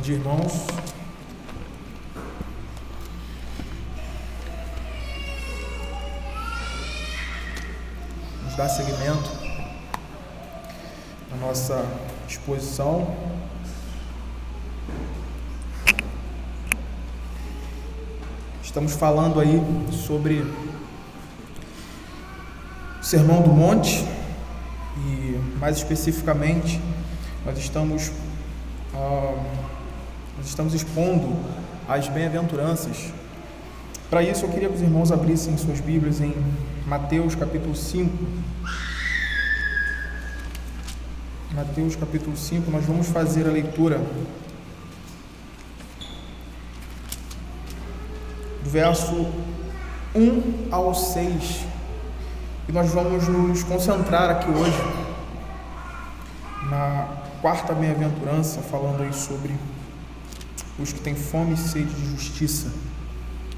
dia, irmãos. Vamos dar seguimento à nossa exposição. Estamos falando aí sobre o Sermão do Monte e, mais especificamente, nós estamos expondo as bem-aventuranças. Para isso, eu queria que os irmãos abrissem suas Bíblias em Mateus capítulo 5. Mateus capítulo 5, nós vamos fazer a leitura do verso 1 ao 6. E nós vamos nos concentrar aqui hoje na quarta bem-aventurança, falando aí sobre os que têm fome e sede de justiça.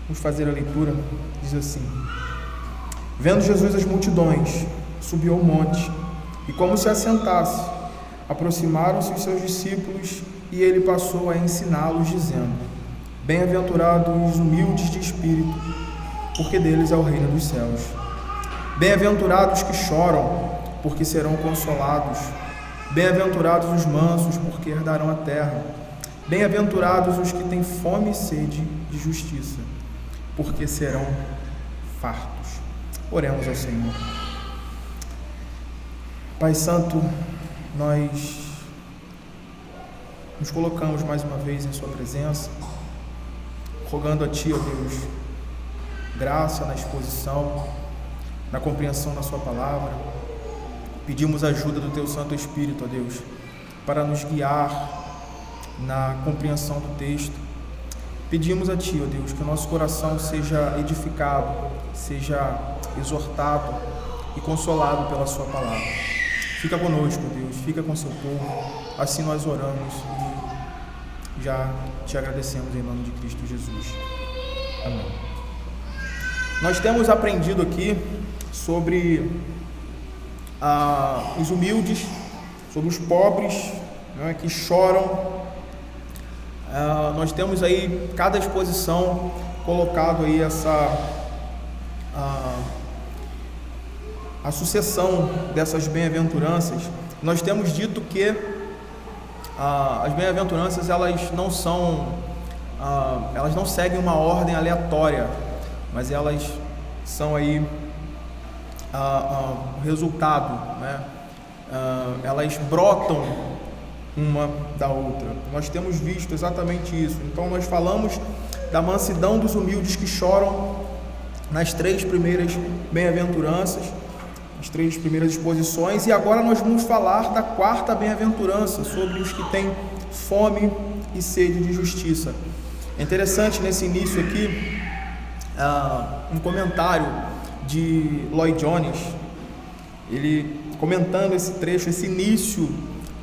Vamos fazer a leitura. Diz assim: Vendo Jesus as multidões, subiu ao monte, e como se assentasse, aproximaram-se os seus discípulos, e ele passou a ensiná-los, dizendo: Bem-aventurados os humildes de espírito, porque deles é o reino dos céus. Bem-aventurados que choram, porque serão consolados. Bem-aventurados os mansos, porque herdarão a terra. Bem-aventurados os que têm fome e sede de justiça, porque serão fartos. Oremos ao Senhor. Pai Santo, nós nos colocamos mais uma vez em Sua presença, rogando a Ti, ó Deus, graça na exposição, na compreensão da Sua palavra. Pedimos a ajuda do Teu Santo Espírito, ó Deus, para nos guiar na compreensão do texto. Pedimos a Ti, ó Deus, que o nosso coração seja edificado, seja exortado e consolado pela Sua palavra. Fica conosco, ó Deus, fica com Seu povo. Assim nós oramos e já Te agradecemos em nome de Cristo Jesus. Amém. Nós temos aprendido aqui sobre os humildes, sobre os pobres, né, que choram. Nós temos aí cada exposição colocado aí a sucessão dessas bem-aventuranças. Nós temos dito que as bem-aventuranças elas não seguem uma ordem aleatória, mas elas são aí o resultado, né? Elas brotam uma da outra. Nós temos visto exatamente isso. Então nós falamos da mansidão dos humildes que choram nas 3 primeiras bem-aventuranças, as 3 primeiras exposições, e agora nós vamos falar da quarta bem-aventurança, sobre os que têm fome e sede de justiça. É interessante nesse início aqui um comentário de Lloyd Jones, ele comentando esse trecho, esse início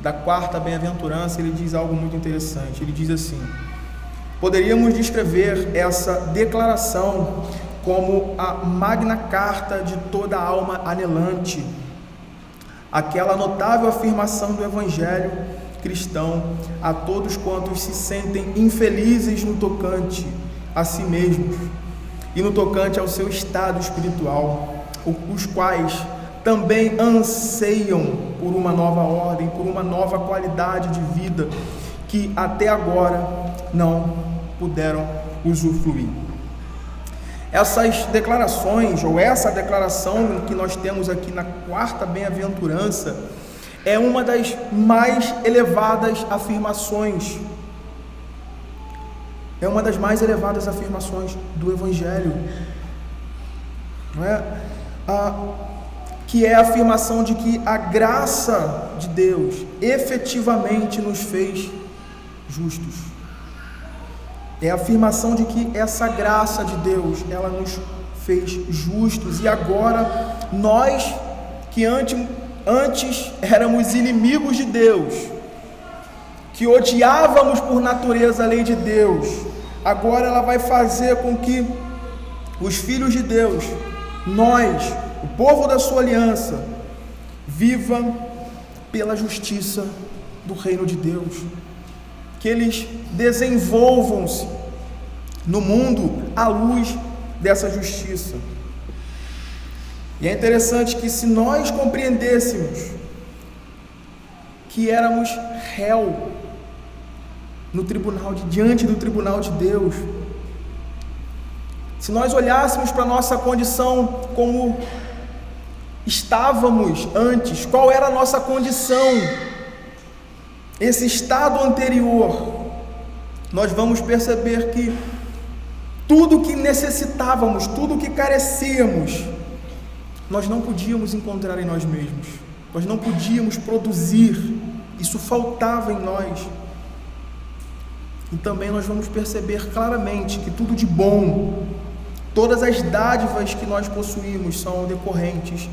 da quarta bem-aventurança, ele diz algo muito interessante. Ele diz assim: poderíamos descrever essa declaração como a magna carta de toda alma anelante, aquela notável afirmação do Evangelho cristão a todos quantos se sentem infelizes no tocante a si mesmos e no tocante ao seu estado espiritual, os quais também anseiam por uma nova ordem, por uma nova qualidade de vida que até agora não puderam usufruir. Essas declarações, ou essa declaração que nós temos aqui na quarta bem-aventurança, é uma das mais elevadas afirmações. É uma das mais elevadas afirmações do Evangelho, não é? Que é a afirmação de que a graça de Deus efetivamente nos fez justos. É a afirmação de que essa graça de Deus, ela nos fez justos, e agora nós que antes éramos inimigos de Deus, que odiávamos por natureza a lei de Deus, agora ela vai fazer com que os filhos de Deus, nós, o povo da sua aliança, viva pela justiça do reino de Deus, que eles desenvolvam-se no mundo à luz dessa justiça. E é interessante que, se nós compreendêssemos que éramos réu diante do tribunal de Deus, se nós olhássemos para a nossa condição como estávamos antes, qual era a nossa condição, esse estado anterior, nós vamos perceber que tudo que necessitávamos, tudo que carecíamos, nós não podíamos encontrar em nós mesmos, nós não podíamos produzir, isso faltava em nós. E também nós vamos perceber claramente que tudo de bom, todas as dádivas que nós possuímos são decorrentes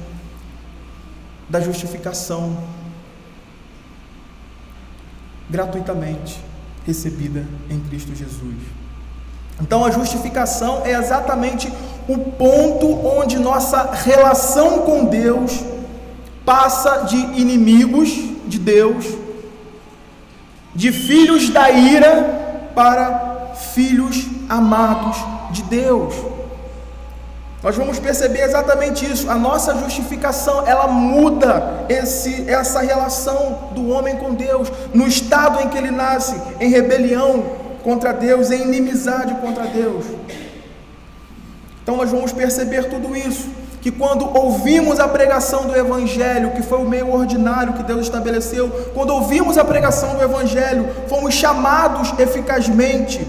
da justificação gratuitamente recebida em Cristo Jesus. Então a justificação é exatamente o ponto onde nossa relação com Deus passa de inimigos de Deus, de filhos da ira, para filhos amados de Deus. Nós vamos perceber exatamente isso. A nossa justificação, ela muda essa relação do homem com Deus, no estado em que ele nasce, em rebelião contra Deus, em inimizade contra Deus. Então nós vamos perceber tudo isso, que quando ouvimos a pregação do Evangelho, que foi o meio ordinário que Deus estabeleceu, quando ouvimos a pregação do Evangelho, fomos chamados eficazmente,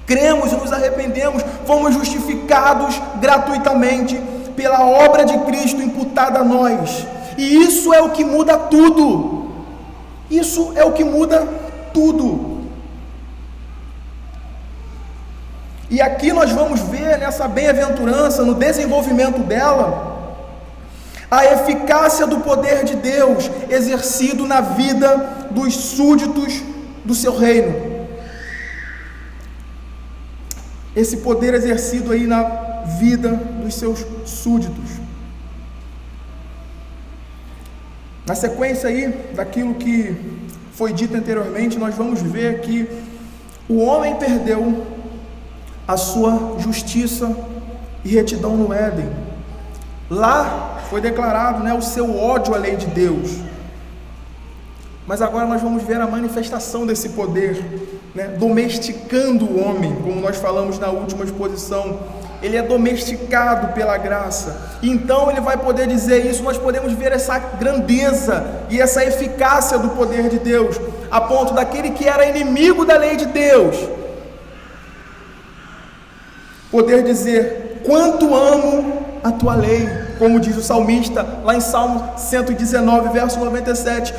cremos e nos arrependemos, fomos justificados gratuitamente pela obra de Cristo imputada a nós. E isso é o que muda tudo. Isso é o que muda tudo. E aqui nós vamos ver nessa bem-aventurança, no desenvolvimento dela, a eficácia do poder de Deus exercido na vida dos súditos do seu reino. Esse poder exercido aí na vida dos seus súditos. Na sequência aí daquilo que foi dito anteriormente, nós vamos ver que o homem perdeu a sua justiça e retidão no Éden. Lá foi declarado, o seu ódio à lei de Deus. Mas agora nós vamos ver a manifestação desse poder, domesticando o homem, como nós falamos na última exposição. Ele é domesticado pela graça. E então ele vai poder dizer isso. Nós podemos ver essa grandeza e essa eficácia do poder de Deus, a ponto daquele que era inimigo da lei de Deus poder dizer: quanto amo a tua lei, como diz o salmista lá em Salmo 119, verso 97.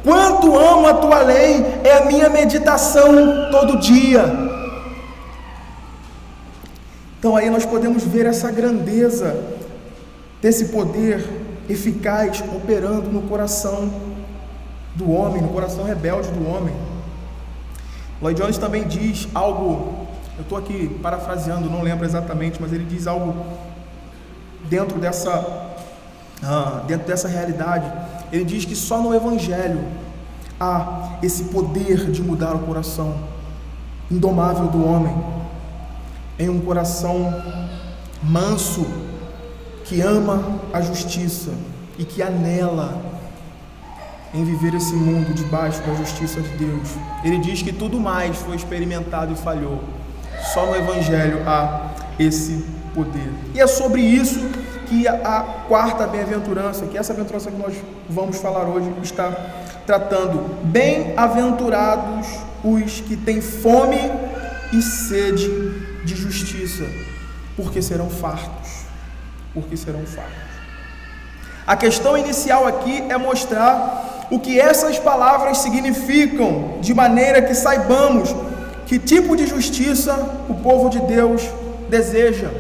Quanto amo a tua lei, é a minha meditação todo dia. Então aí nós podemos ver essa grandeza desse poder eficaz operando no coração do homem, no coração rebelde do homem. Lloyd Jones também diz algo, eu estou aqui parafraseando, não lembro exatamente, mas ele diz algo dentro dessa realidade. Ele diz que só no Evangelho há esse poder de mudar o coração indomável do homem em um coração manso, que ama a justiça e que anela em viver esse mundo debaixo da justiça de Deus. Ele diz que tudo mais foi experimentado e falhou. Só no Evangelho há esse poder. E é sobre isso que a quarta bem-aventurança, que essa bem-aventurança que nós vamos falar hoje, está tratando. Bem-aventurados os que têm fome e sede de justiça, porque serão fartos. Porque serão fartos. A questão inicial aqui é mostrar o que essas palavras significam, de maneira que saibamos que tipo de justiça o povo de Deus deseja,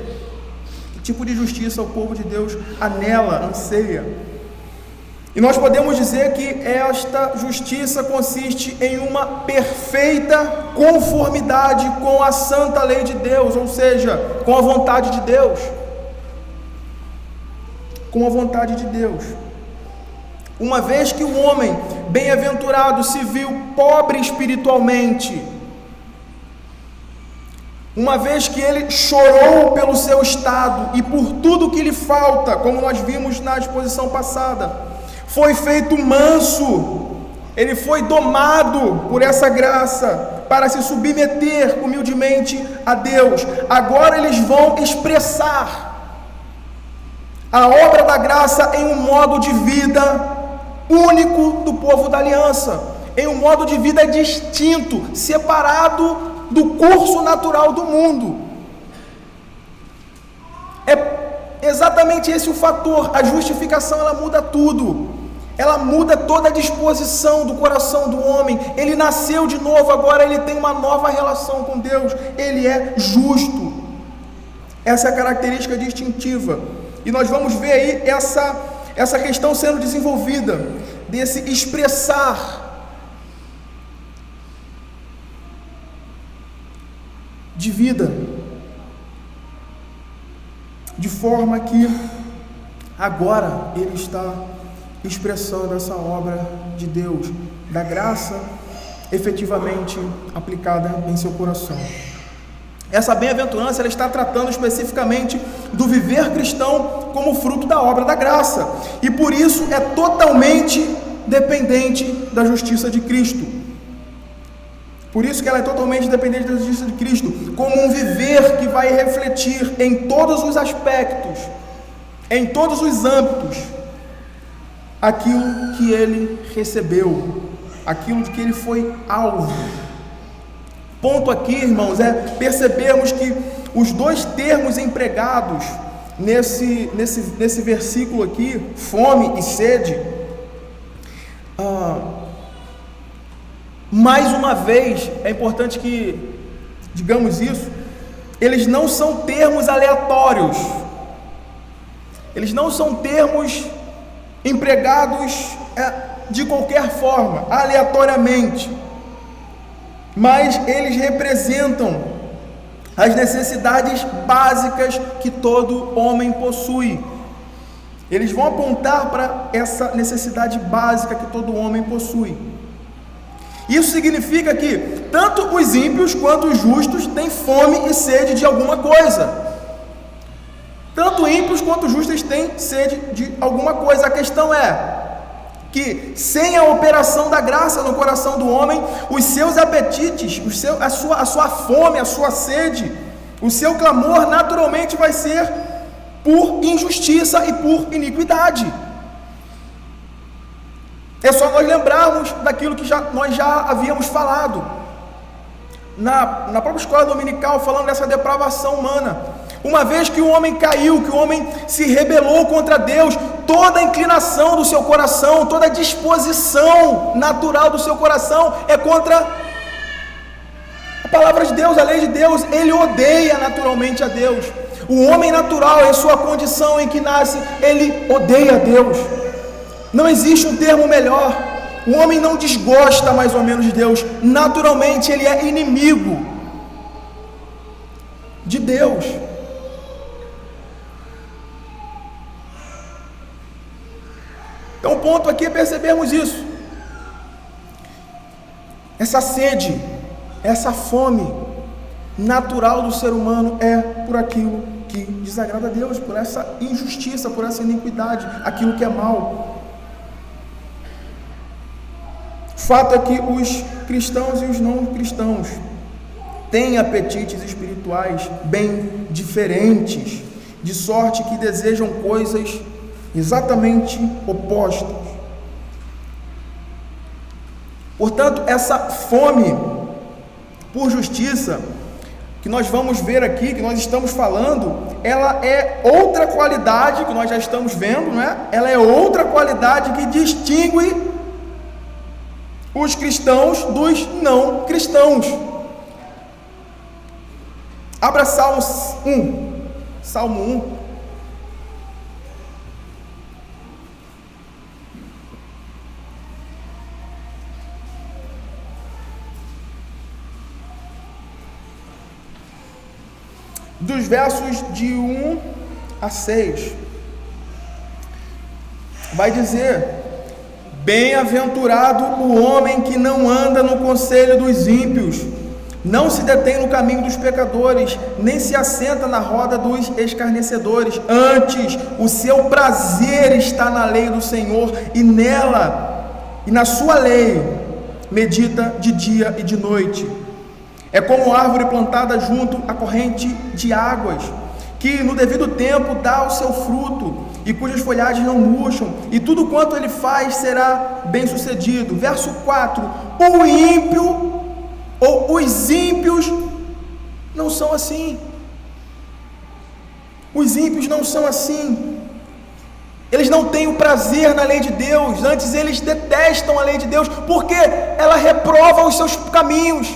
que tipo de justiça o povo de Deus anela, anseia. E nós podemos dizer que esta justiça consiste em uma perfeita conformidade com a santa lei de Deus, ou seja, com a vontade de Deus. Com a vontade de Deus. uma vez que o homem bem-aventurado se viu pobre espiritualmente, uma vez que ele chorou pelo seu estado e por tudo que lhe falta, como nós vimos na exposição passada, foi feito manso, ele foi domado por essa graça para se submeter humildemente a Deus. Agora eles vão expressar a obra da graça em um modo de vida único do povo da aliança, em um modo de vida distinto, separado do curso natural do mundo. É exatamente esse o fator. A justificação, ela muda tudo, ela muda toda a disposição do coração do homem. Ele nasceu de novo, agora ele tem uma nova relação com Deus, ele é justo. Essa é a característica distintiva, e nós vamos ver aí essa questão sendo desenvolvida, desse expressar de vida, de forma que agora ele está expressando essa obra de Deus, da graça efetivamente aplicada em seu coração. Essa bem-aventurança, ela está tratando especificamente do viver cristão como fruto da obra da graça, e por isso é totalmente dependente da justiça de Cristo. Por isso que ela é totalmente dependente da justiça de Cristo, como um viver que vai refletir em todos os aspectos, em todos os âmbitos, aquilo que ele recebeu, aquilo de que ele foi alvo. Ponto aqui, irmãos, é percebermos que os dois termos empregados nesse versículo aqui, fome e sede, mais uma vez, é importante que digamos isso, eles não são termos aleatórios, eles não são termos empregados de qualquer forma, aleatoriamente, mas eles representam as necessidades básicas que todo homem possui. Eles vão apontar para essa necessidade básica que todo homem possui. Isso significa que tanto os ímpios quanto os justos têm fome e sede de alguma coisa. Tanto ímpios quanto justos têm sede de alguma coisa. A questão é que sem a operação da graça no coração do homem, os seus apetites, a sua fome, a sua sede, o seu clamor naturalmente vai ser por injustiça e por iniquidade. É só nós lembrarmos daquilo que nós já havíamos falado na própria escola dominical, falando dessa depravação humana. Uma vez que o homem caiu, que o homem se rebelou contra Deus, toda a inclinação do seu coração, toda a disposição natural do seu coração é contra a palavra de Deus, a lei de Deus. Ele odeia naturalmente a Deus. O homem natural, em sua condição em que nasce, ele odeia a Deus. Não existe um termo melhor. O homem não desgosta mais ou menos de Deus. Naturalmente ele é inimigo de Deus. Então o ponto aqui é percebermos isso. Essa sede, essa fome natural do ser humano é por aquilo que desagrada a Deus, por essa injustiça, por essa iniquidade, aquilo que é mal. O fato é que os cristãos e os não cristãos têm apetites espirituais bem diferentes, de sorte que desejam coisas exatamente opostas. Portanto, essa fome por justiça que nós vamos ver aqui, que nós estamos falando, ela é outra qualidade que nós já estamos vendo, não é? Ela é outra qualidade que distingue os cristãos dos não cristãos. Abra Salmo 1. Salmo 1. Dos versos de 1 a 6, vai dizer Bem-aventurado o homem que não anda no conselho dos ímpios, não se detém no caminho dos pecadores, nem se assenta na roda dos escarnecedores. Antes, o seu prazer está na lei do Senhor, e na sua lei medita de dia e de noite. É como árvore plantada junto à corrente de águas, que no devido tempo dá o seu fruto, e cujas folhagens não murcham, e tudo quanto ele faz será bem sucedido. Verso 4: o ímpio, ou os ímpios, não são assim. Os ímpios não são assim. Eles não têm o prazer na lei de Deus, antes eles detestam a lei de Deus, porque ela reprova os seus caminhos.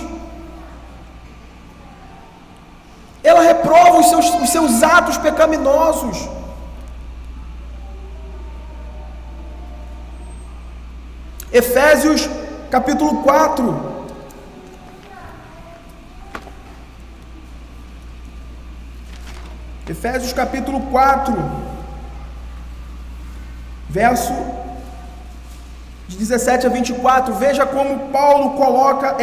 Ela reprova os seus atos pecaminosos. Efésios capítulo 4. Efésios capítulo 4, verso de 17 a 24. Veja como Paulo coloca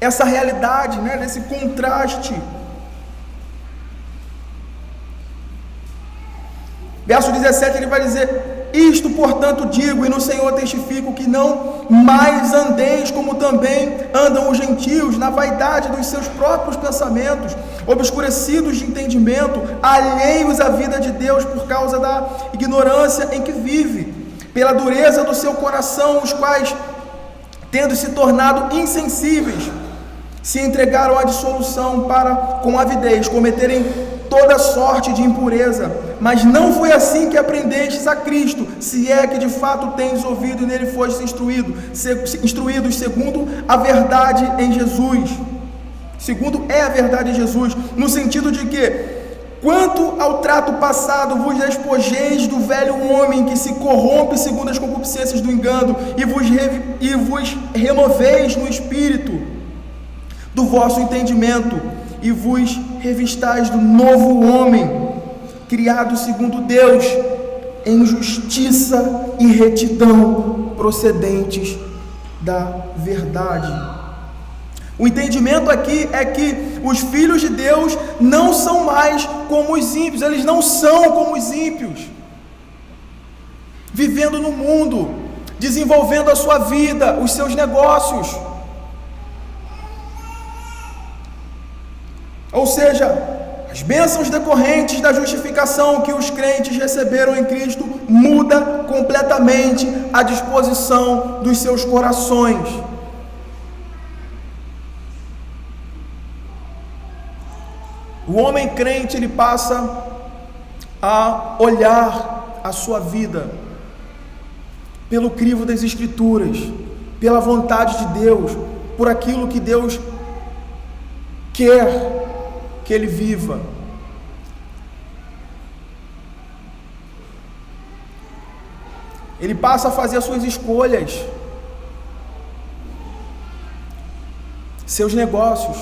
essa realidade, né, nesse contraste. Verso 17 ele vai dizer: isto, portanto, digo, e no Senhor testifico, que não mais andeis como também andam os gentios, na vaidade dos seus próprios pensamentos, obscurecidos de entendimento, alheios à vida de Deus por causa da ignorância em que vive, pela dureza do seu coração, os quais, tendo se tornado insensíveis, se entregaram à dissolução para, com avidez, cometerem toda sorte de impureza. Mas não foi assim que aprendestes a Cristo, se é que de fato tendes ouvido e nele fostes instruídos segundo a verdade em Jesus. Segundo é a verdade em Jesus, no sentido de que, quanto ao trato passado, vos despojeis do velho homem que se corrompe segundo as concupiscências do engano, e vos renoveis no espírito do vosso entendimento, e vos revistais do novo homem, criado segundo Deus, em justiça e retidão, procedentes da verdade. O entendimento aqui é que os filhos de Deus não são mais como os ímpios, eles não são como os ímpios, vivendo no mundo, desenvolvendo a sua vida, os seus negócios. Ou seja, as bênçãos decorrentes da justificação que os crentes receberam em Cristo muda completamente a disposição dos seus corações. O homem crente, ele passa a olhar a sua vida pelo crivo das Escrituras, pela vontade de Deus, por aquilo que Deus quer que ele viva. Ele passa a fazer as suas escolhas, seus negócios,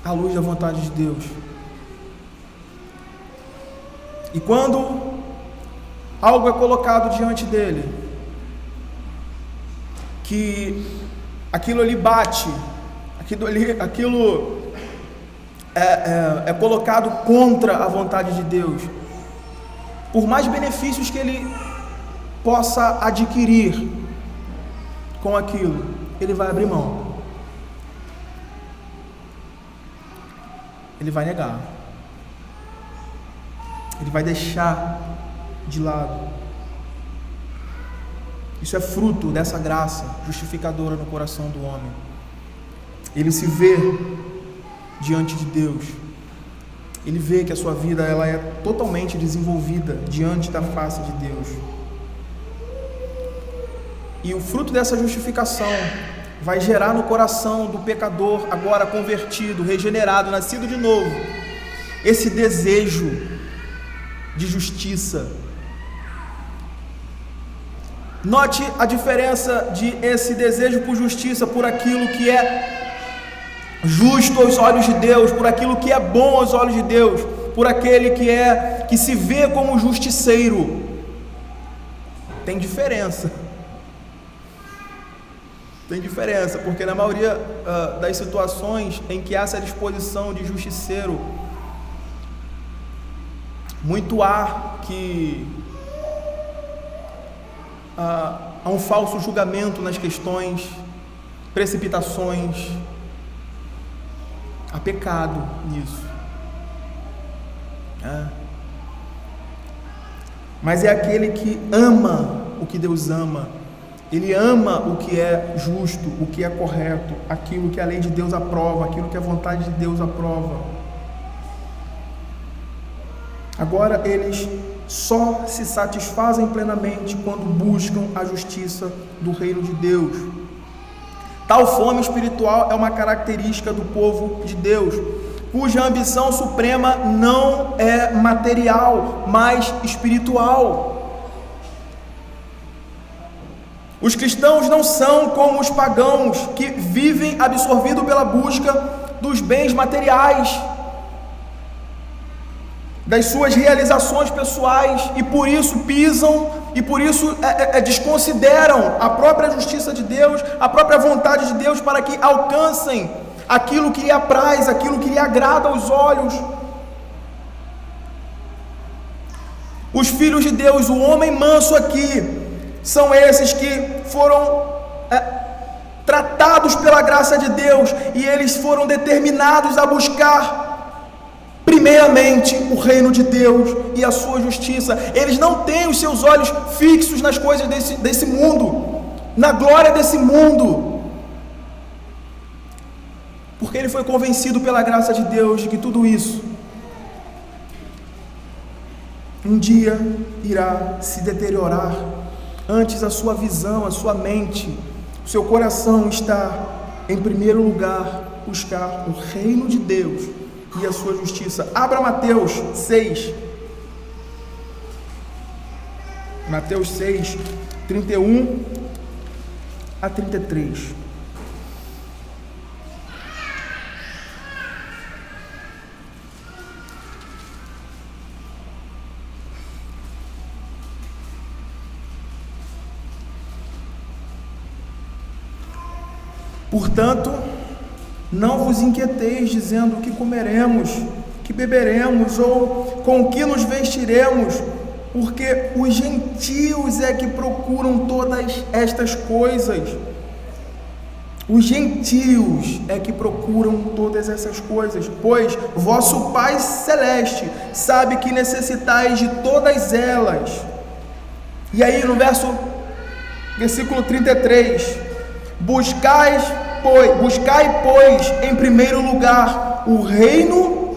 à luz da vontade de Deus. E quando algo é colocado diante dele, que aquilo ali bate, aquilo é colocado contra a vontade de Deus, por mais benefícios que ele possa adquirir com aquilo, ele vai abrir mão, ele vai negar, ele vai deixar de lado. Isso é fruto dessa graça justificadora no coração do homem. Ele se vê diante de Deus, ele vê que a sua vida ela é totalmente desenvolvida diante da face de Deus, e o fruto dessa justificação vai gerar no coração do pecador, agora convertido, regenerado, nascido de novo, esse desejo de justiça. Note a diferença de esse desejo por justiça, por aquilo que é justo aos olhos de Deus, por aquilo que é bom aos olhos de Deus, por aquele que se vê como justiceiro. tem diferença. Tem diferença, porque na maioria das situações em que há essa disposição de justiceiro, muito há que há um falso julgamento nas questões, precipitações, há pecado nisso. Mas é aquele que ama o que Deus ama. Ele ama o que é justo, o que é correto, aquilo que a lei de Deus aprova, aquilo que a vontade de Deus aprova. Agora eles só se satisfazem plenamente quando buscam a justiça do reino de Deus. Tal fome espiritual é uma característica do povo de Deus, cuja ambição suprema não é material, mas espiritual. Os cristãos não são como os pagãos que vivem absorvidos pela busca dos bens materiais, das suas realizações pessoais, e por isso pisam, e por isso desconsideram a própria justiça de Deus, a própria vontade de Deus, para que alcancem aquilo que lhe apraz, aquilo que lhe agrada aos olhos. Os filhos de Deus, o homem manso aqui, são esses que foram tratados pela graça de Deus, e eles foram determinados a buscar primeiramente o reino de Deus e a sua justiça. Eles não têm os seus olhos fixos nas coisas desse mundo, na glória desse mundo, porque ele foi convencido pela graça de Deus de que tudo isso um dia irá se deteriorar. Antes a sua visão, a sua mente, o seu coração está em primeiro lugar buscar o reino de Deus e a sua justiça. Abra Mateus 6. Mateus 6, 31 a 33. Portanto, não vos inquieteis dizendo o que comeremos, que beberemos ou com que nos vestiremos, porque os gentios é que procuram todas estas coisas. Os gentios é que procuram todas essas coisas, pois vosso Pai Celeste sabe que necessitais de todas elas. E aí no versículo 33, buscai, pois, em primeiro lugar o reino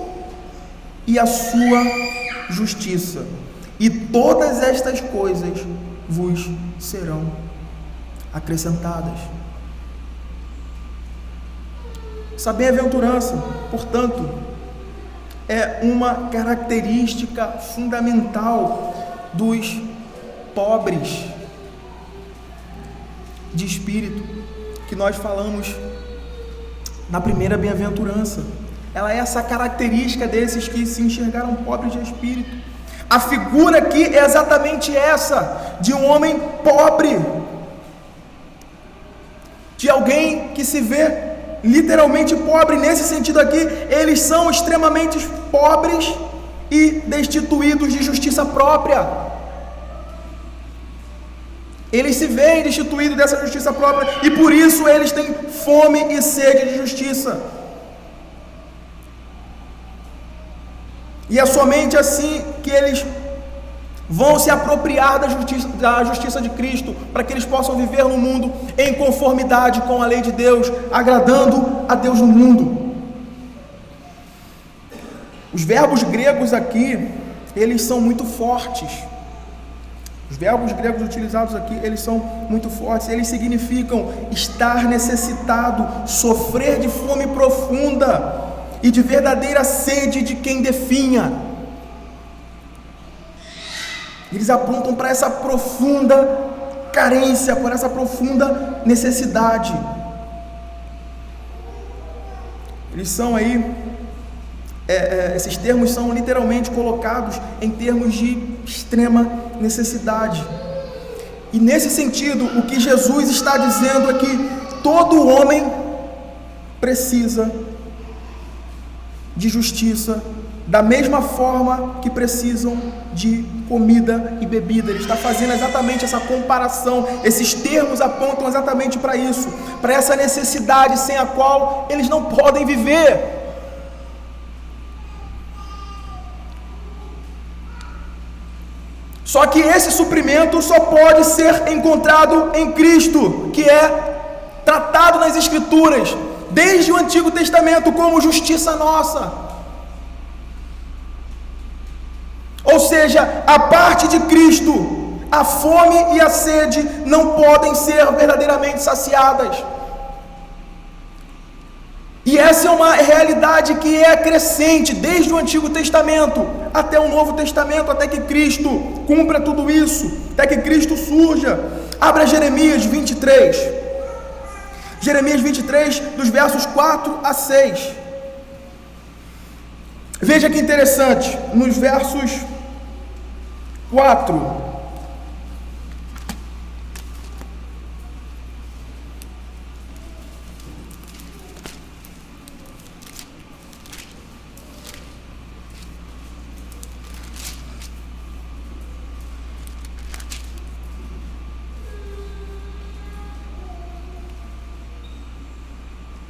e a sua justiça, e todas estas coisas vos serão acrescentadas. Essa bem-aventurança, portanto, é uma característica fundamental dos pobres de espírito, que nós falamos na primeira bem-aventurança. Ela é essa característica desses que se enxergaram pobres de espírito. A figura aqui é exatamente essa, de um homem pobre, de alguém que se vê literalmente pobre. Nesse sentido aqui, eles são extremamente pobres e destituídos de justiça própria. Eles se veem destituídos dessa justiça própria, e por isso eles têm fome e sede de justiça. E é somente assim que eles vão se apropriar da justiça de Cristo, para que eles possam viver no mundo em conformidade com a lei de Deus, agradando a Deus no mundo. Os verbos gregos aqui, eles são muito fortes. Os verbos gregos utilizados aqui, eles são muito fortes. Eles significam estar necessitado, sofrer de fome profunda e de verdadeira sede de quem definha. Eles apontam para essa profunda carência, para essa profunda necessidade. Eles são aí, esses termos são literalmente colocados em termos de extrema necessidade. E nesse sentido, o que Jesus está dizendo é que todo homem precisa de justiça, da mesma forma que precisam de comida e bebida. Ele está fazendo exatamente essa comparação. Esses termos apontam exatamente para isso, para essa necessidade sem a qual eles não podem viver. Só que esse suprimento só pode ser encontrado em Cristo, que é tratado nas Escrituras, desde o Antigo Testamento, como justiça nossa. Ou seja, a parte de Cristo, a fome e a sede não podem ser verdadeiramente saciadas. E essa é uma realidade que é crescente desde o Antigo Testamento até o Novo Testamento, até que Cristo cumpra tudo isso, até que Cristo surja. Abra Jeremias 23. Jeremias 23, dos versos 4 a 6. Veja que interessante, nos versos 4.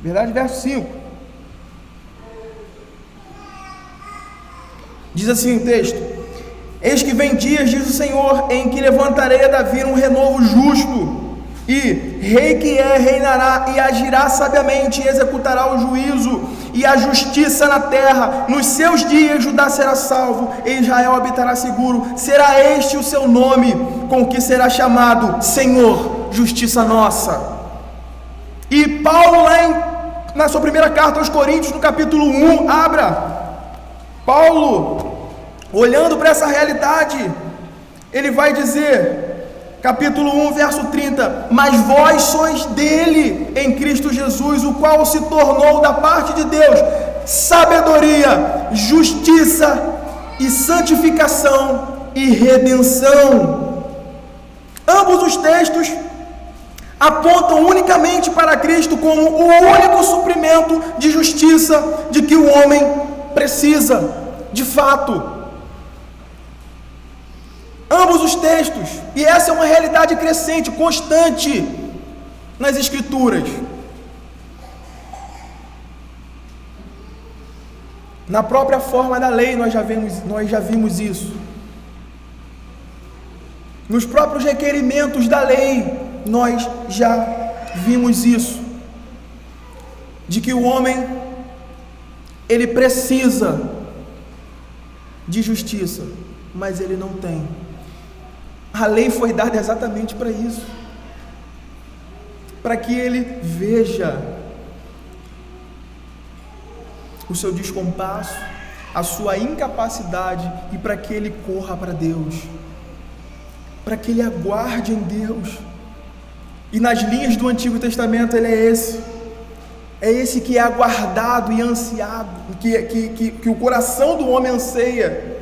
Verdade, verso 5. Diz assim o texto: eis que vem dias, diz o Senhor, em que levantarei a Davi um renovo justo, e rei que é, reinará e agirá sabiamente, e executará o juízo e a justiça na terra. Nos seus dias Judá será salvo, e Israel habitará seguro. Será este o seu nome, com que será chamado Senhor, justiça nossa. E Paulo, na sua primeira carta aos Coríntios, no capítulo 1, abra. Paulo, olhando para essa realidade, ele vai dizer, capítulo 1, verso 30, mas vós sois dele em Cristo Jesus, o qual se tornou da parte de Deus sabedoria, justiça e santificação e redenção. Ambos os textos apontam unicamente para Cristo como o único suprimento de justiça de que o homem precisa, de fato. Ambos os textos, e essa é uma realidade crescente, constante nas Escrituras. Na própria forma da lei nós já vimos isso. Nos próprios requerimentos da lei nós já vimos isso, de que o homem, ele precisa de justiça, mas ele não tem. A lei foi dada exatamente para isso, para que ele veja o seu descompasso, a sua incapacidade, e para que ele corra para Deus, para que ele aguarde em Deus. E nas linhas do Antigo Testamento ele é esse que é aguardado e ansiado, que o coração do homem anseia,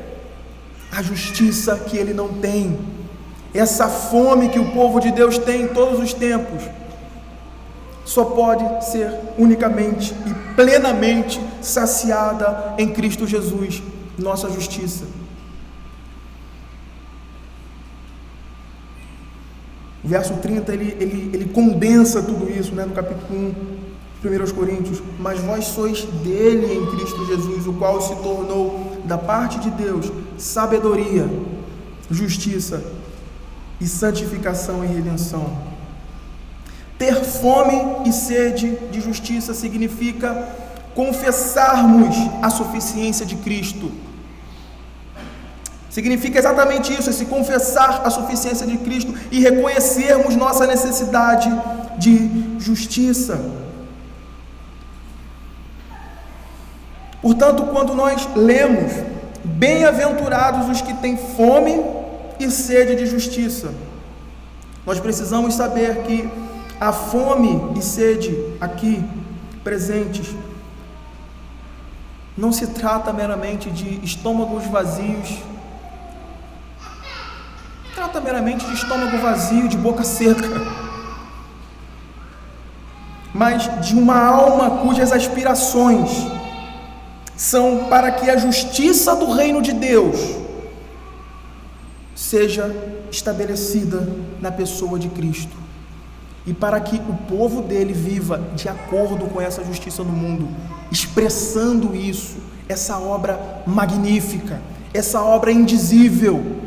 a justiça que ele não tem, essa fome que o povo de Deus tem em todos os tempos, só pode ser unicamente e plenamente saciada em Cristo Jesus, nossa justiça. O verso 30, ele condensa tudo isso, no capítulo 1, 1 Coríntios. Mas vós sois dele em Cristo Jesus, o qual se tornou da parte de Deus sabedoria, justiça e santificação e redenção. Ter fome e sede de justiça significa confessarmos a suficiência de Cristo. Significa exatamente isso, se confessar a suficiência de Cristo e reconhecermos nossa necessidade de justiça. Portanto, quando nós lemos, bem-aventurados os que têm fome e sede de justiça, nós precisamos saber que a fome e sede aqui presentes não se trata meramente de estômagos vazios, trata trata meramente de estômago vazio, de boca seca, mas de uma alma cujas aspirações são para que a justiça do reino de Deus seja estabelecida na pessoa de Cristo, e para que o povo dele viva de acordo com essa justiça no mundo, expressando isso, essa obra magnífica, essa obra indizível.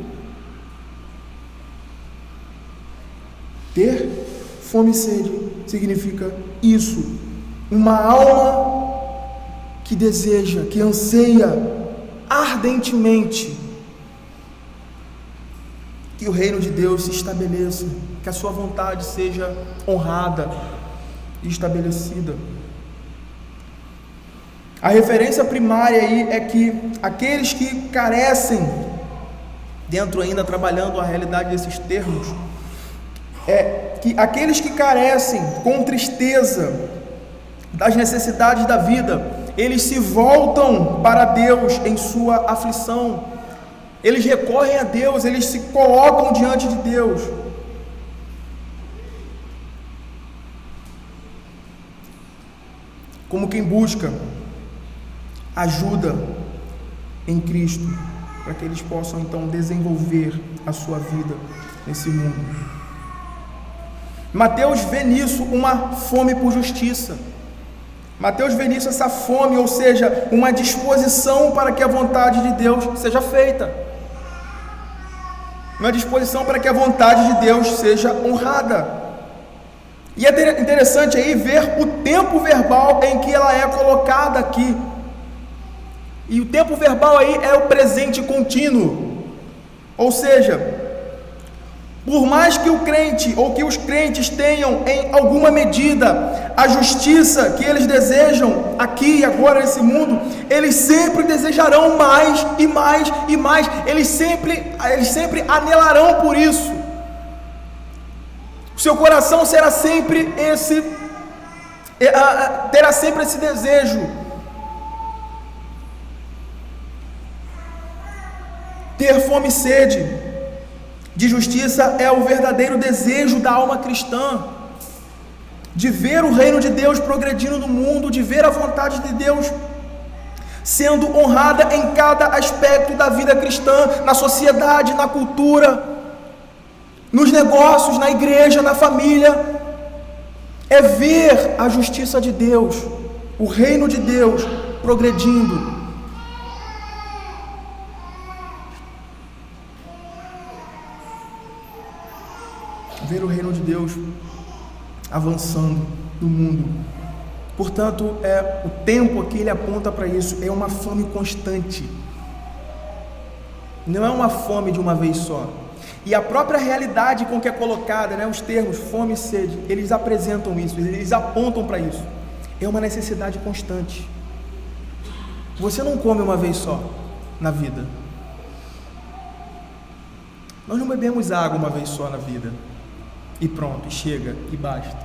Ter fome e sede significa isso, uma alma que deseja, que anseia ardentemente que o reino de Deus se estabeleça, que a sua vontade seja honrada e estabelecida. A referência primária aí é que aqueles que carecem, dentro ainda trabalhando a realidade desses termos, é que aqueles que carecem com tristeza das necessidades da vida, eles se voltam para Deus em sua aflição, eles recorrem a Deus, eles se colocam diante de Deus. Como quem busca ajuda em Cristo, para que eles possam então desenvolver a sua vida nesse mundo. Mateus vê nisso uma fome por justiça. Mateus vê nisso essa fome, ou seja, uma disposição para que a vontade de Deus seja feita. Uma disposição para que a vontade de Deus seja honrada. E é interessante aí ver o tempo verbal em que ela é colocada aqui. E o tempo verbal aí é o presente contínuo. Ou seja, por mais que o crente ou que os crentes tenham em alguma medida a justiça que eles desejam aqui e agora nesse mundo, eles sempre desejarão mais e mais e mais, eles sempre anelarão por isso. O seu coração terá sempre esse desejo. Ter fome e sede de justiça é o verdadeiro desejo da alma cristã, de ver o reino de Deus progredindo no mundo, de ver a vontade de Deus sendo honrada em cada aspecto da vida cristã, na sociedade, na cultura, nos negócios, na igreja, na família. É ver a justiça de Deus, o reino de Deus progredindo. Ver o reino de Deus avançando no mundo. Portanto, o tempo aqui ele aponta para isso, é uma fome constante. Não é uma fome de uma vez só. E a própria realidade com que é colocada, os termos fome e sede, eles apresentam isso, eles apontam para isso. É uma necessidade constante. Você não come uma vez só na vida. Nós não bebemos água uma vez só na vida. E pronto, e chega, e basta.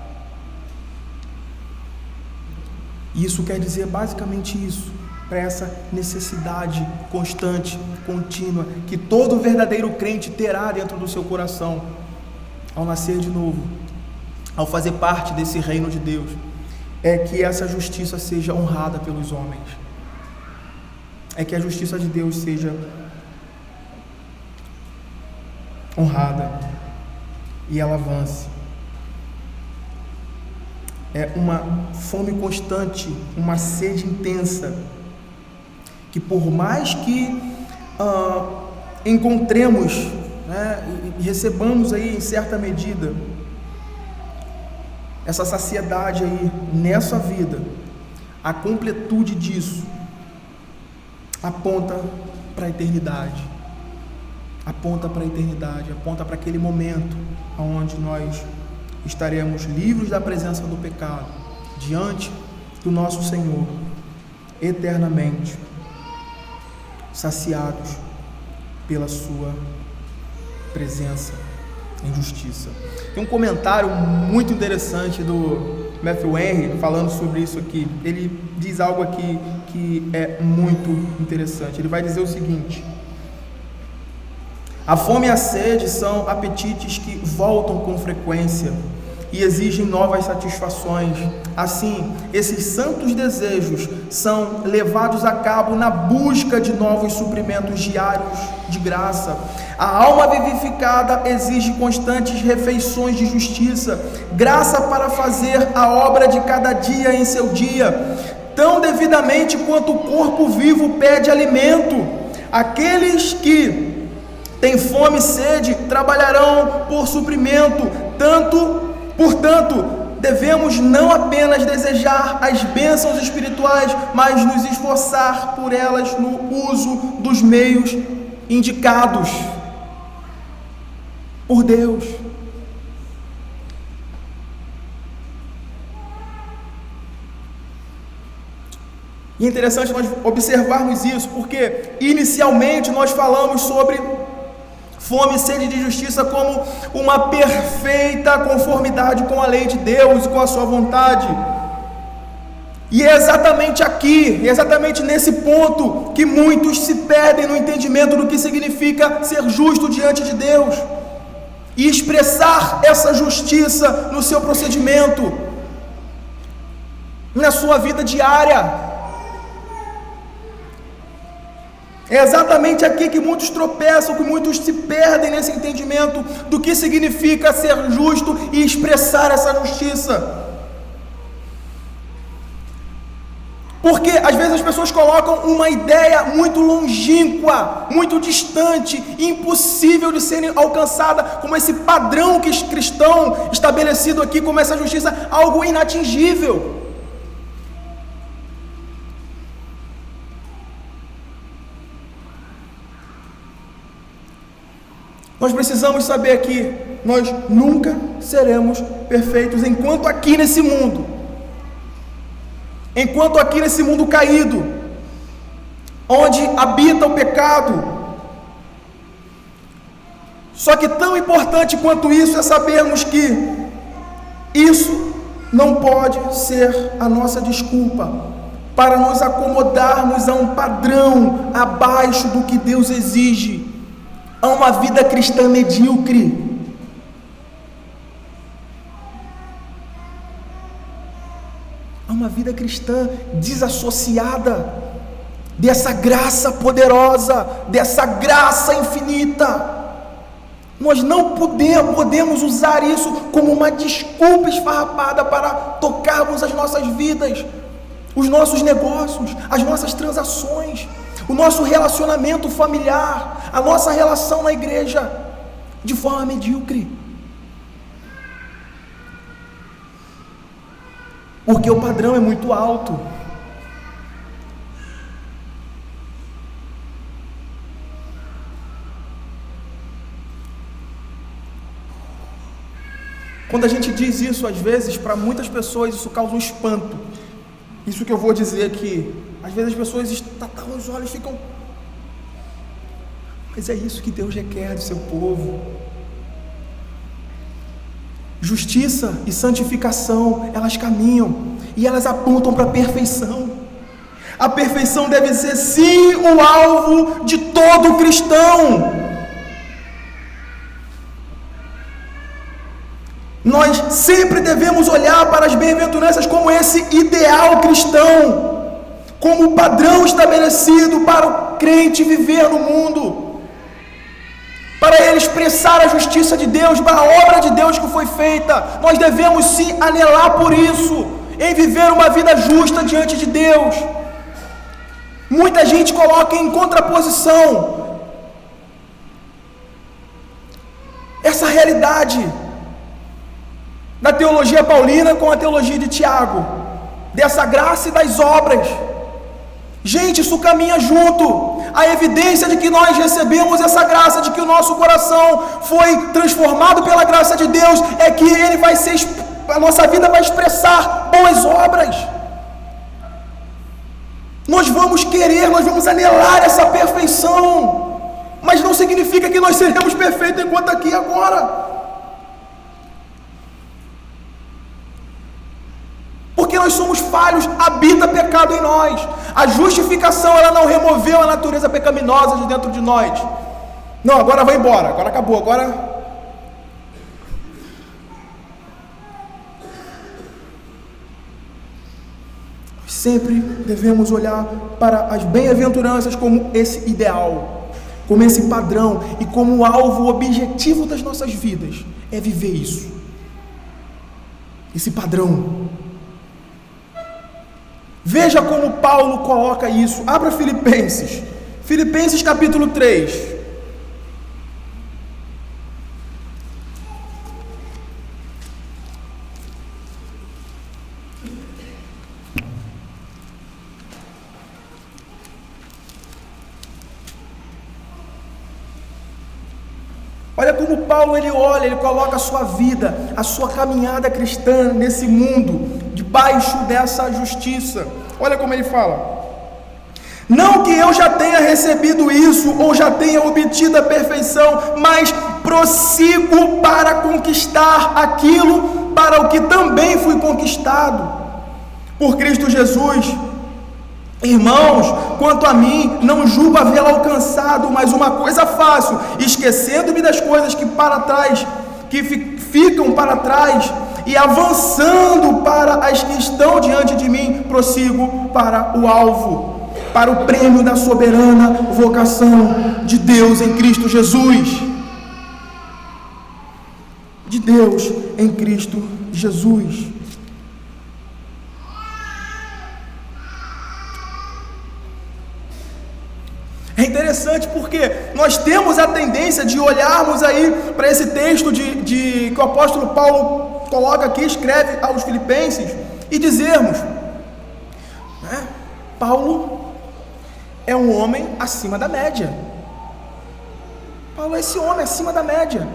Isso quer dizer basicamente isso, para essa necessidade constante, contínua, que todo verdadeiro crente terá dentro do seu coração, ao nascer de novo, ao fazer parte desse reino de Deus, é que essa justiça seja honrada pelos homens, é que a justiça de Deus seja honrada e ela avance. É uma fome constante, uma sede intensa, que por mais que encontremos, e recebamos aí em certa medida essa saciedade aí nessa vida, a completude disso aponta para a eternidade. Aponta para a eternidade, aponta para aquele momento onde nós estaremos livres da presença do pecado, diante do nosso Senhor, eternamente, saciados pela sua presença em justiça. Tem um comentário muito interessante do Matthew Henry falando sobre isso aqui. Ele diz algo aqui que é muito interessante. Ele vai dizer o seguinte: A fome e a sede são apetites que voltam com frequência e exigem novas satisfações. Assim, esses santos desejos são levados a cabo na busca de novos suprimentos diários de graça. A alma vivificada exige constantes refeições de justiça, graça para fazer a obra de cada dia em seu dia, tão devidamente quanto o corpo vivo pede alimento. Aqueles que têm fome e sede trabalharão por suprimento, portanto, devemos não apenas desejar as bênçãos espirituais, mas nos esforçar por elas no uso dos meios indicados por Deus. E é interessante nós observarmos isso, porque inicialmente nós falamos sobre fome e sede de justiça como uma perfeita conformidade com a lei de Deus e com a sua vontade. E é exatamente aqui, é exatamente nesse ponto que muitos se perdem no entendimento do que significa ser justo diante de Deus e expressar essa justiça no seu procedimento, na sua vida diária. É exatamente aqui que muitos tropeçam, que muitos se perdem nesse entendimento do que significa ser justo e expressar essa justiça. Porque às vezes as pessoas colocam uma ideia muito longínqua, muito distante, impossível de ser alcançada, como esse padrão que cristão estabelecido aqui, como essa justiça, algo inatingível. Nós precisamos saber que nós nunca seremos perfeitos enquanto aqui nesse mundo caído, onde habita o pecado. Só que tão importante quanto isso é sabermos que isso não pode ser a nossa desculpa para nos acomodarmos a um padrão abaixo do que Deus exige, a uma vida cristã medíocre. A uma vida cristã desassociada dessa graça poderosa, dessa graça infinita. Nós não podemos usar isso como uma desculpa esfarrapada para tocarmos as nossas vidas, os nossos negócios, as nossas transações, o nosso relacionamento familiar, a nossa relação na igreja, de forma medíocre. Porque o padrão é muito alto. Quando a gente diz isso, às vezes, para muitas pessoas, isso causa um espanto. Isso que eu vou dizer aqui. Às vezes as pessoas estatam os olhos e ficam... Mas é isso que Deus requer do seu povo. Justiça e santificação, elas caminham e elas apontam para a perfeição. A perfeição deve ser sim o alvo de todo cristão. Nós sempre devemos olhar para as bem-aventuranças como esse ideal cristão, como o padrão estabelecido para o crente viver no mundo, para ele expressar a justiça de Deus, para a obra de Deus que foi feita. Nós devemos sim anelar por isso, em viver uma vida justa diante de Deus. Muita gente coloca em contraposição essa realidade da teologia paulina com a teologia de Tiago, dessa graça e das obras. Gente, isso caminha junto. A evidência de que nós recebemos essa graça, de que o nosso coração foi transformado pela graça de Deus, é que ele vai ser, a nossa vida vai expressar boas obras. Nós vamos querer, nós vamos anelar essa perfeição, mas não significa que nós seremos perfeitos enquanto aqui e agora. Porque nós somos falhos, habita pecado em nós. A justificação, ela não removeu a natureza pecaminosa de dentro de nós. Não, agora vai embora, agora acabou, agora... Sempre devemos olhar para as bem-aventuranças como esse ideal, como esse padrão e como o alvo, o objetivo das nossas vidas é viver isso, esse padrão. Veja como Paulo coloca isso. Abra Filipenses capítulo 3. Olha como Paulo ele coloca a sua vida, a sua caminhada cristã nesse mundo, debaixo dessa justiça. Olha como ele fala: não que eu já tenha recebido isso, ou já tenha obtido a perfeição, mas prossigo para conquistar aquilo para o que também fui conquistado por Cristo Jesus. Irmãos, quanto a mim, não julgo havê-lo alcançado, mas uma coisa faço, esquecendo-me das coisas que ficam para trás, e avançando para as que estão diante de mim, prossigo para o alvo, para o prêmio da soberana vocação de Deus em Cristo Jesus. De Deus em Cristo Jesus. É interessante porque nós temos a tendência de olharmos aí para esse texto que o apóstolo Paulo coloca aqui, escreve aos Filipenses, e dizermos, né, Paulo é um homem acima da média. Paulo é esse homem acima da média.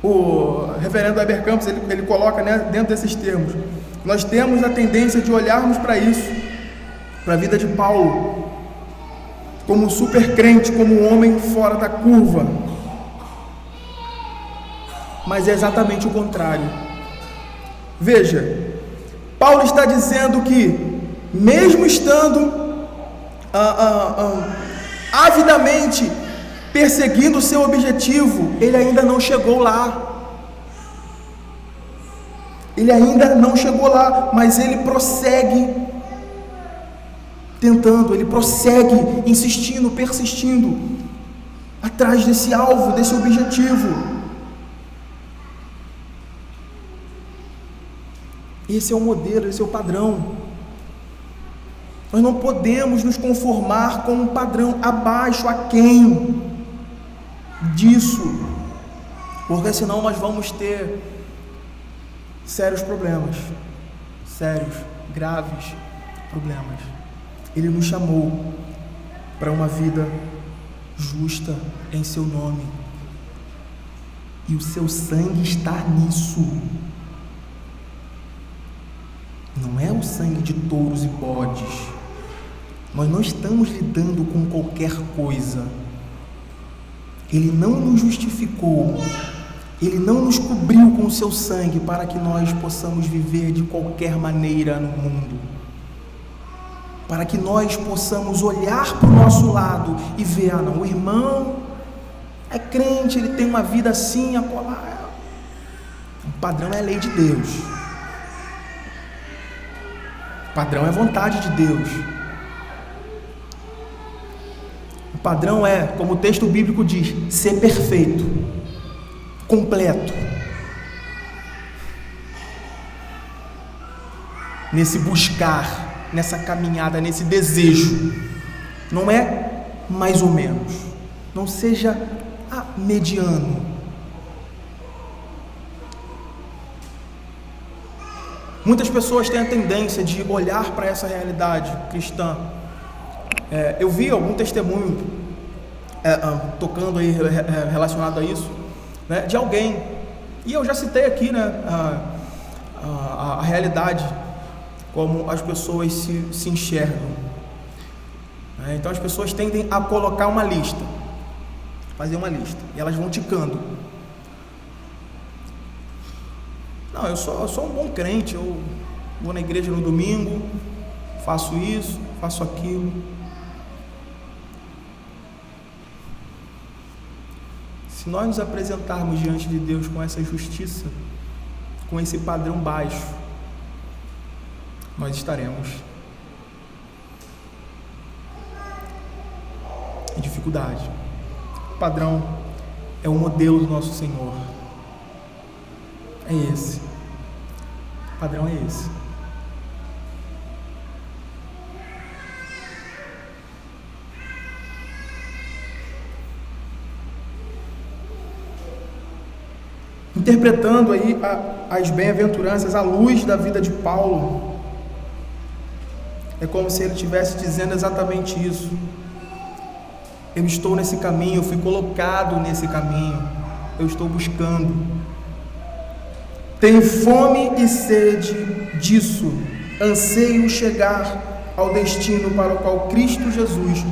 O reverendo Heber Campos, ele coloca, né, dentro desses termos, nós temos a tendência de olharmos para isso, para a vida de Paulo, como um super crente, como um homem fora da curva. Mas é exatamente o contrário. Veja, Paulo está dizendo que, mesmo estando avidamente perseguindo o seu objetivo, ele ainda não chegou lá. Ele ainda não chegou lá, mas ele prossegue tentando, ele prossegue insistindo, persistindo atrás desse alvo, desse objetivo. Esse é o modelo, esse é o padrão. Nós não podemos nos conformar com um padrão abaixo, aquém disso, porque senão nós vamos ter sérios problemas, sérios, graves problemas. Ele nos chamou para uma vida justa em seu nome, e o seu sangue está nisso. Não é o sangue de touros e bodes. Nós não estamos lidando com qualquer coisa. Ele não nos justificou, ele não nos cobriu com o seu sangue para que nós possamos viver de qualquer maneira no mundo, para que nós possamos olhar para o nosso lado e ver, não, o irmão é crente, ele tem uma vida assim, acolá. O padrão é a lei de Deus, o padrão é a vontade de Deus, o padrão é, como o texto bíblico diz, ser perfeito, completo, nesse buscar, nessa caminhada, nesse desejo. Não é mais ou menos, não seja mediano. Muitas pessoas têm a tendência de olhar para essa realidade cristã. Eu vi algum testemunho tocando aí relacionado a isso, né, de alguém, e eu já citei aqui, né, a realidade, como as pessoas se enxergam. Então as pessoas tendem a colocar uma lista, fazer uma lista, e elas vão ticando. Não, eu sou um bom crente, eu vou na igreja no domingo, faço isso, faço aquilo. Se nós nos apresentarmos diante de Deus com essa justiça, com esse padrão baixo, nós estaremos em dificuldade. O padrão é o modelo do nosso Senhor. É esse. O padrão é esse. Interpretando aí as bem-aventuranças à luz da vida de Paulo, é como se ele estivesse dizendo exatamente isso. Eu estou nesse caminho, eu fui colocado nesse caminho, eu estou buscando. Tenho fome e sede disso, anseio chegar ao destino para o qual Cristo Jesus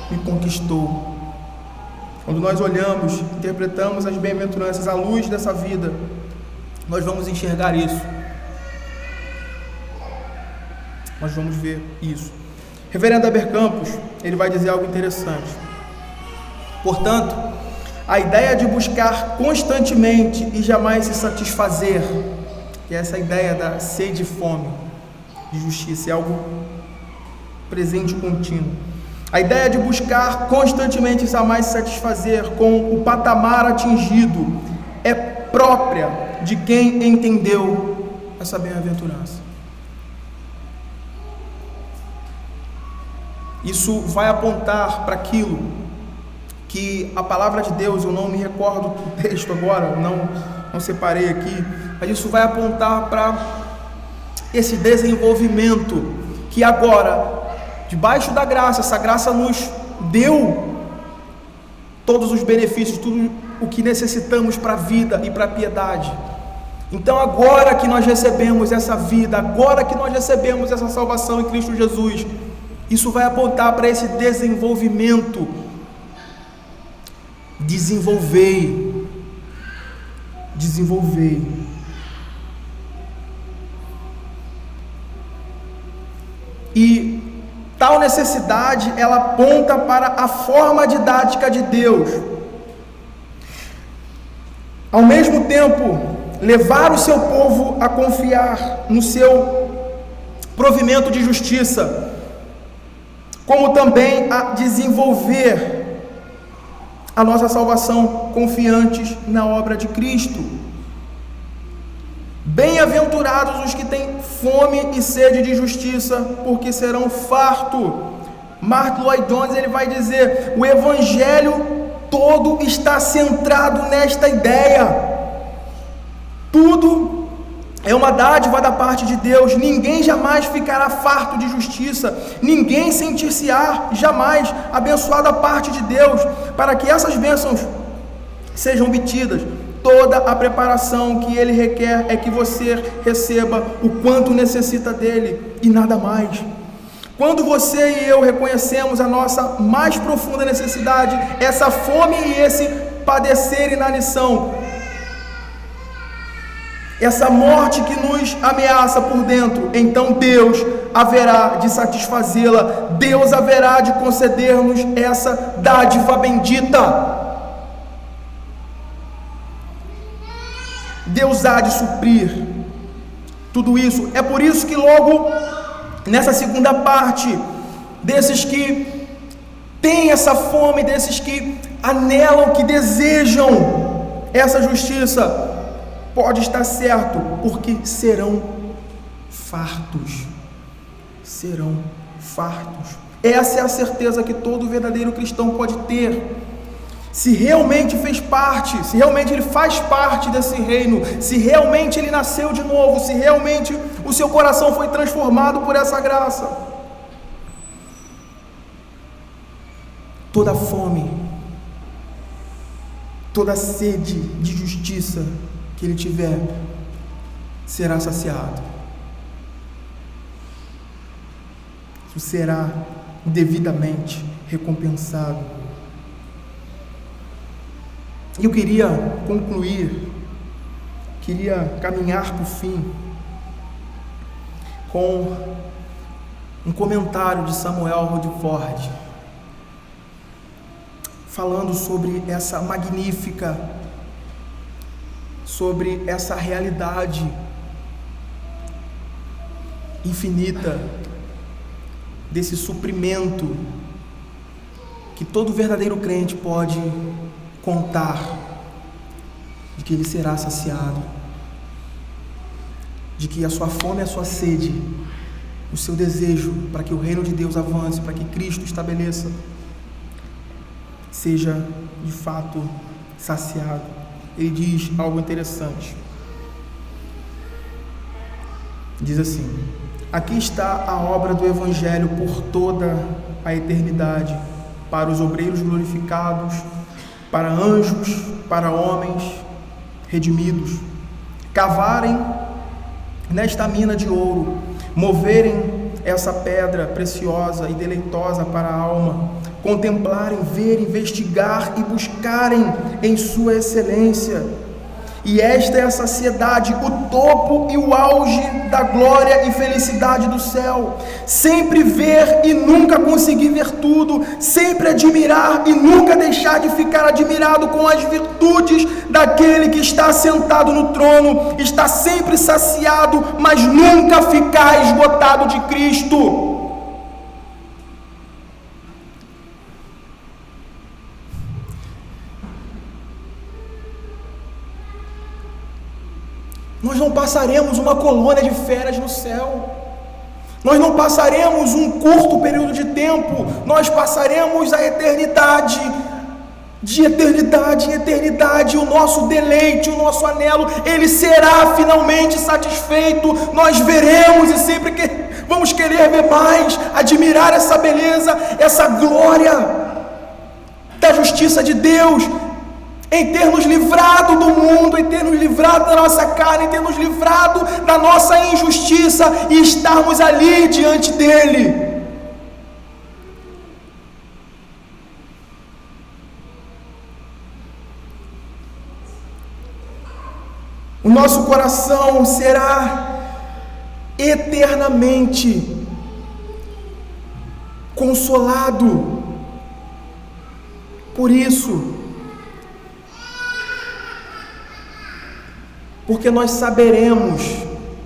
me conquistou. Quando nós olhamos, interpretamos as bem-aventuranças à luz dessa vida, nós vamos enxergar isso. Nós vamos ver isso. Reverendo Heber Campos, ele vai dizer algo interessante. Portanto, a ideia de buscar constantemente e jamais se satisfazer, que é essa ideia da sede e fome de justiça, é algo presente e contínuo. A ideia de buscar constantemente e jamais se satisfazer com o patamar atingido é própria de quem entendeu essa bem-aventurança. Isso vai apontar para aquilo que a palavra de Deus, eu não me recordo do texto agora, não separei aqui, mas isso vai apontar para esse desenvolvimento que agora, debaixo da graça, essa graça nos deu todos os benefícios, tudo o que necessitamos para a vida e para a piedade. Então agora que nós recebemos essa vida, agora que nós recebemos essa salvação em Cristo Jesus, isso vai apontar para esse desenvolvimento. Desenvolvei. E tal necessidade, ela aponta para a forma didática de Deus. Ao mesmo tempo, levar o seu povo a confiar no seu provimento de justiça, como também a desenvolver a nossa salvação confiantes na obra de Cristo. Bem-aventurados os que têm fome e sede de justiça, porque serão fartos. Mark Lloyd Jones, ele vai dizer: o evangelho todo está centrado nesta ideia. Tudo é uma dádiva da parte de Deus. Ninguém jamais ficará farto de justiça. Ninguém sentir-se-á jamais abençoado da parte de Deus. Para que essas bênçãos sejam obtidas, toda a preparação que Ele requer é que você receba o quanto necessita dEle e nada mais. Quando você e eu reconhecemos a nossa mais profunda necessidade, essa fome e esse padecer inanição, essa morte que nos ameaça por dentro, então Deus haverá de satisfazê-la, Deus haverá de conceder-nos essa dádiva bendita. Deus há de suprir tudo isso. É por isso que logo nessa segunda parte, desses que têm essa fome, desses que anelam, que desejam essa justiça, pode estar certo, porque serão fartos. Serão fartos. Essa é a certeza que todo verdadeiro cristão pode ter. Se realmente fez parte, se realmente ele faz parte desse reino, se realmente ele nasceu de novo, se realmente o seu coração foi transformado por essa graça. Toda fome, toda sede de justiça que ele tiver, será saciado. Isso será devidamente recompensado. E eu queria concluir, queria caminhar para o fim com um comentário de Samuel Rutherford, falando sobre essa magnífica, sobre essa realidade infinita, desse suprimento que todo verdadeiro crente pode contar, de que ele será saciado, de que a sua fome e a sua sede, o seu desejo para que o reino de Deus avance, para que Cristo estabeleça, seja de fato saciado. Ele diz algo interessante. Diz assim: aqui está a obra do Evangelho por toda a eternidade, para os obreiros glorificados, para anjos, para homens redimidos, cavarem nesta mina de ouro, moverem essa pedra preciosa e deleitosa para a alma, contemplarem, ver, investigar e buscarem em sua excelência. E esta é a saciedade, o topo e o auge da glória e felicidade do céu. Sempre ver e nunca conseguir ver tudo, sempre admirar e nunca deixar de ficar admirado com as virtudes daquele que está sentado no trono, está sempre saciado, mas nunca ficar esgotado de Cristo. Nós não passaremos uma colônia de férias no céu. Nós não passaremos um curto período de tempo. Nós passaremos a eternidade. De eternidade em eternidade, o nosso deleite, o nosso anelo, ele será finalmente satisfeito. Nós veremos e sempre vamos querer ver mais, admirar essa beleza, essa glória da justiça de Deus, em ter nos livrado do mundo, em ter nos livrado da nossa carne, em ter nos livrado da nossa injustiça e estarmos ali diante dele. O nosso coração será eternamente consolado. Por isso, porque nós saberemos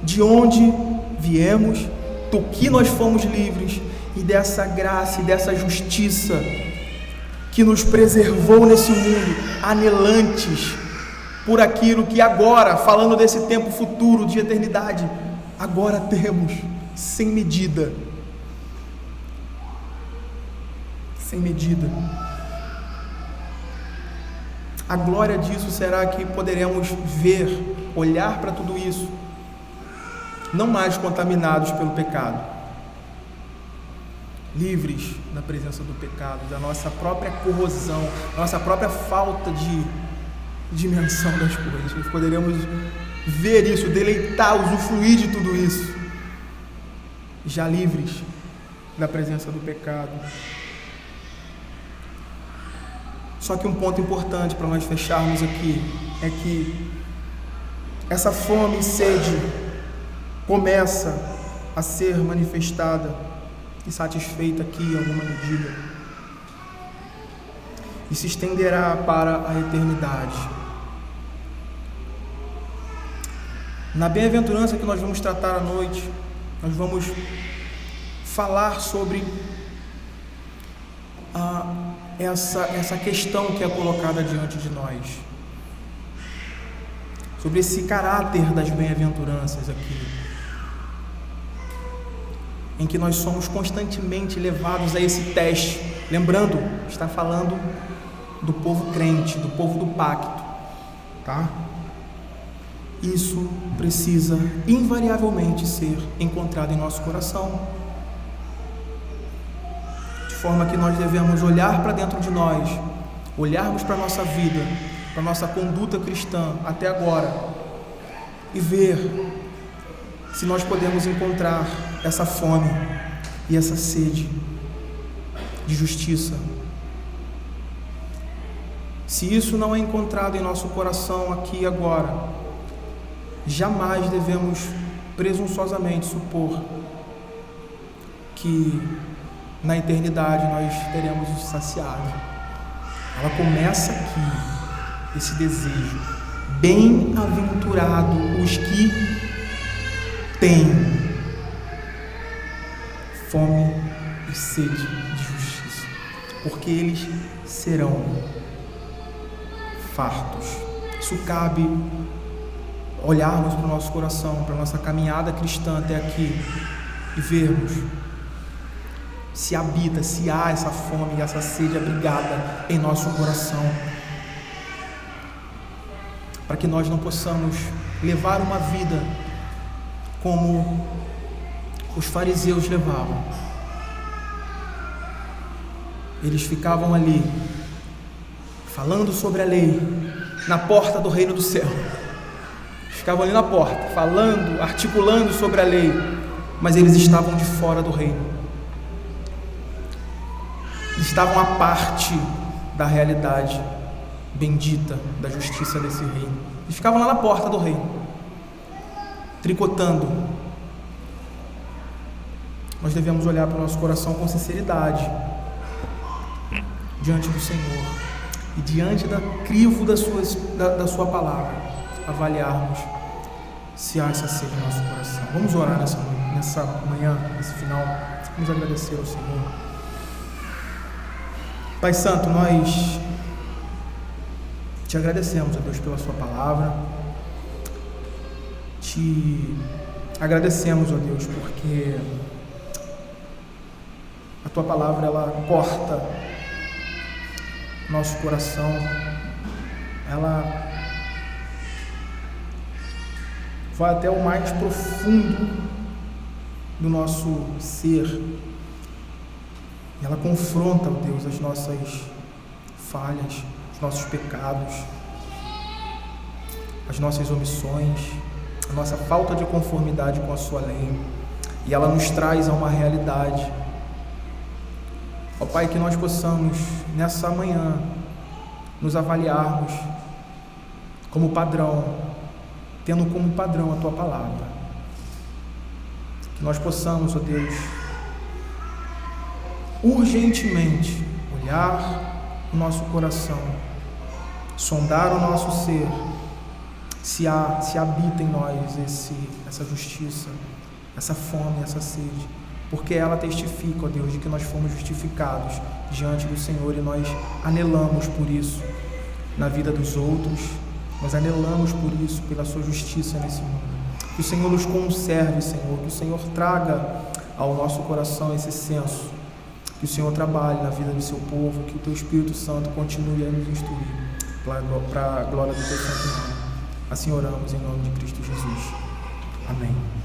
de onde viemos, do que nós fomos livres e dessa graça e dessa justiça que nos preservou nesse mundo, anelantes por aquilo que agora, falando desse tempo futuro de eternidade, agora temos sem medida. Sem medida. A glória disso será que poderemos ver, olhar para tudo isso, não mais contaminados pelo pecado, livres da presença do pecado, da nossa própria corrosão, nossa própria falta de dimensão das coisas. Poderemos ver isso, deleitar, usufruir de tudo isso, já livres da presença do pecado. Só que um ponto importante para nós fecharmos aqui é que essa fome e sede começa a ser manifestada e satisfeita aqui em alguma medida e se estenderá para a eternidade. Na bem-aventurança que nós vamos tratar à noite, nós vamos falar sobre essa questão que é colocada diante de nós, sobre esse caráter das bem-aventuranças aqui, em que nós somos constantemente levados a esse teste. Lembrando, está falando do povo crente, do povo do pacto, tá? Isso precisa invariavelmente ser encontrado em nosso coração, de forma que nós devemos olhar para dentro de nós, olharmos para a nossa vida, para a nossa conduta cristã até agora e ver se nós podemos encontrar essa fome e essa sede de justiça. Se isso não é encontrado em nosso coração aqui e agora, jamais devemos presunçosamente supor que na eternidade nós teremos o saciado. ela começa aqui, esse desejo. Bem-aventurado os que têm fome e sede de justiça, porque eles serão fartos. Isso cabe olharmos para o nosso coração, para a nossa caminhada cristã até aqui e vermos se habita, se há essa fome e essa sede abrigada em nosso coração, para que nós não possamos levar uma vida como os fariseus levavam. Eles ficavam ali falando sobre a lei na porta do reino do céu. Ficavam ali na porta, falando, articulando sobre a lei, mas eles estavam de fora do reino. Estavam à parte da realidade bendita da justiça desse reino. Eles ficavam lá na porta do reino, tricotando. Nós devemos olhar para o nosso coração com sinceridade diante do Senhor e diante da crivo da sua palavra, avaliarmos se há essa sede no nosso coração. Vamos orar nessa manhã, nesse final. Vamos agradecer ao Senhor. Pai Santo, nós te agradecemos, ó Deus, pela sua palavra. Te agradecemos, ó Deus, porque a tua palavra, ela corta nosso coração, ela vai até o mais profundo do nosso ser. Ela confronta, ó Deus, as nossas falhas, os nossos pecados, as nossas omissões, a nossa falta de conformidade com a sua lei, e ela nos traz a uma realidade. Ó Pai, que nós possamos nessa manhã nos avaliarmos como padrão, tendo como padrão a tua palavra. Que nós possamos, ó Deus, urgentemente olhar o nosso coração, sondar o nosso ser, se habita em nós essa justiça, essa fome, essa sede, porque ela testifica, ó Deus, de que nós fomos justificados diante do Senhor, e nós anelamos por isso na vida dos outros, nós anelamos por isso, pela sua justiça nesse mundo. Que o Senhor nos conserve, Senhor, que o Senhor traga ao nosso coração esse senso, que o Senhor trabalhe na vida do seu povo, que o teu Espírito Santo continue a nos instruir, para a glória do teu santo nome. Assim oramos em nome de Cristo Jesus. Amém.